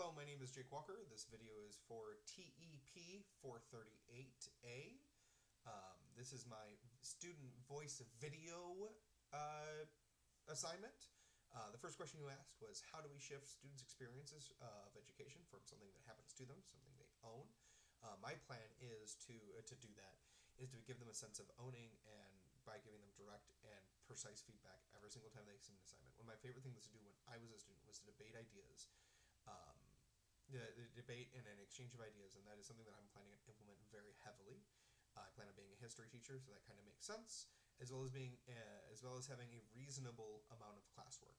Hello, my name is Jake Walker. This video is for TEP 438A. This is my student voice video assignment. The first question you asked was, how do we shift students' experiences of education from something that happens to them, something they own? My plan is to do that, is to give them a sense of owning, and by giving them direct and precise feedback every single time they submit an assignment. One of my favorite things to do when I was a student was to debate ideas, the debate and an exchange of ideas, and that is something that I'm planning to implement very heavily. I plan on being a history teacher, so that kind of makes sense, as well as having a reasonable amount of classwork.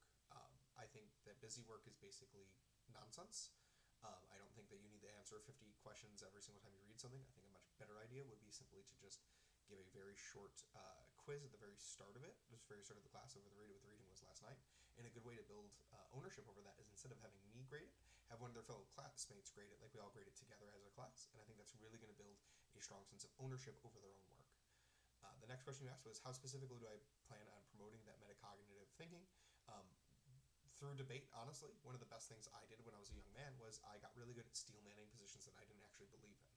I think that busy work is basically nonsense. I don't think that you need to answer 50 questions every single time you read something. I think a much better idea would be simply to just give a very short quiz at the very start of it, just very start of the class over what the reading was last night. And a good way to build ownership over that is, instead of having me grade it, have one of their fellow classmates grade it, like we all grade it together as a class. And I think that's really going to build a strong sense of ownership over their own work. The next question you asked was, how specifically do I plan on promoting that metacognitive thinking? Through debate, honestly. One of the best things I did when I was a young man was I got really good at steel manning positions that I didn't actually believe in.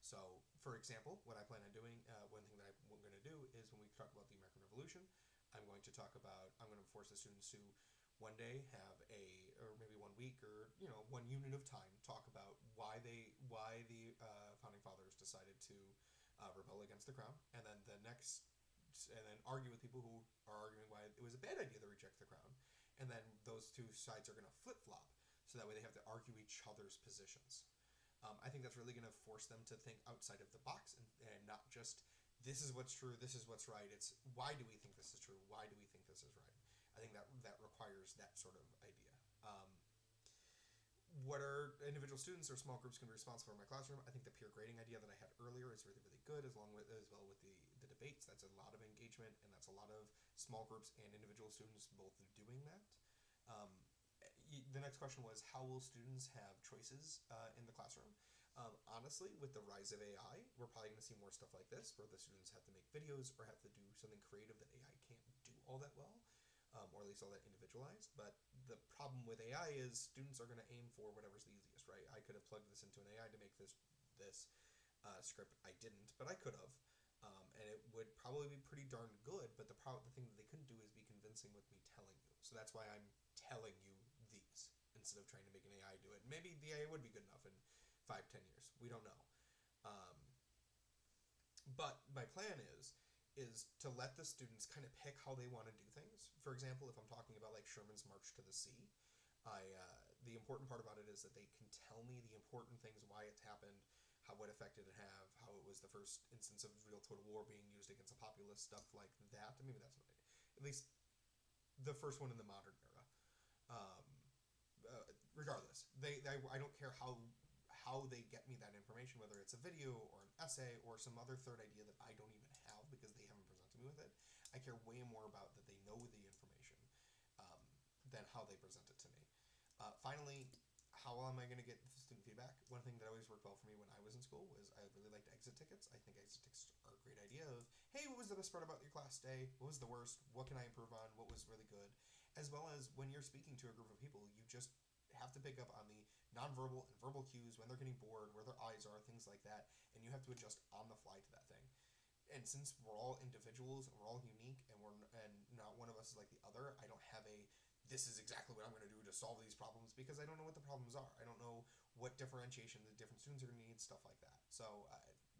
So, for example, what I plan on doing, one thing that I'm going to do is, when we talk about the American Revolution, I'm going to force the students to one day or maybe 1 week, or 1 unit of time, talk about why the founding fathers decided to rebel against the crown, and then argue with people who are arguing why it was a bad idea to reject the crown, and then those two sides are going to flip flop, so that way they have to argue each other's positions. I think that's really going to force them to think outside of the box, and not just, this is what's true, this is what's right. It's, why do we think this is true? Why do we think this is right? I think that requires that sort of idea. What are individual students or small groups can be responsible for in my classroom? I think the peer grading idea that I had earlier is really, really good, as well with the debates. That's a lot of engagement, and that's a lot of small groups and individual students both doing that. The next question was, how will students have choices in the classroom? Honestly, with the rise of AI, we're probably going to see more stuff like this, where the students have to make videos or have to do something creative that AI can't do all that well, or at least all that individualized. But the problem with AI is students are going to aim for whatever's the easiest, right? I could have plugged this into an AI to make this script. I didn't, but I could have. And it would probably be pretty darn good, but the thing that they couldn't do is be convincing with me telling you. So that's why I'm telling you these, instead of trying to make an AI do it. Maybe the AI would be good enough in 5-10 years. We don't know. But my plan is to let the students kind of pick how they want to do things. For example, if I'm talking about like Sherman's March to the Sea, the important part about it is that they can tell me the important things, why it's happened, what effect did it have, how it was the first instance of real total war being used against a populace, stuff like that. Maybe that's what at least the first one in the modern era. Regardless, I don't care how they get me that information, whether it's a video or an essay or some other third idea that I don't even have because they haven't presented me with it. I care way more about that they know the information than how they present it to me. Finally, how am I going to get student feedback? One thing that always worked well for me when I was in school was, I really liked exit tickets. I think exit tickets are a great idea of, hey, what was the best part about your class day? What was the worst? What can I improve on? What was really good? As well as, when you're speaking to a group of people, you just have to pick up on the nonverbal and verbal cues, when they're getting bored, where their eyes are, things like that, and you have to adjust on the fly to that thing. And since we're all individuals and we're all unique, and not one of us is like the other, I don't have this is exactly what I'm going to do to solve these problems, because I don't know what the problems are. I don't know what differentiation the different students are going to need, stuff like that. So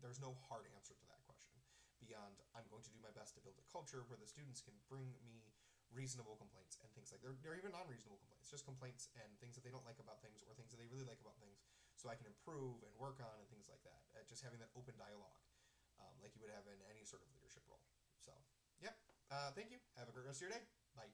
there's no hard answer to that question, beyond, I'm going to do my best to build a culture where the students can bring me reasonable complaints and things like they're even non-reasonable complaints, just complaints and things that they don't like about things, or things that they really like about things, so I can improve and work on, and things like that. Just having that open dialogue, like you would have in any sort of leadership role. So, yep. Thank you. Have a great rest of your day. Bye.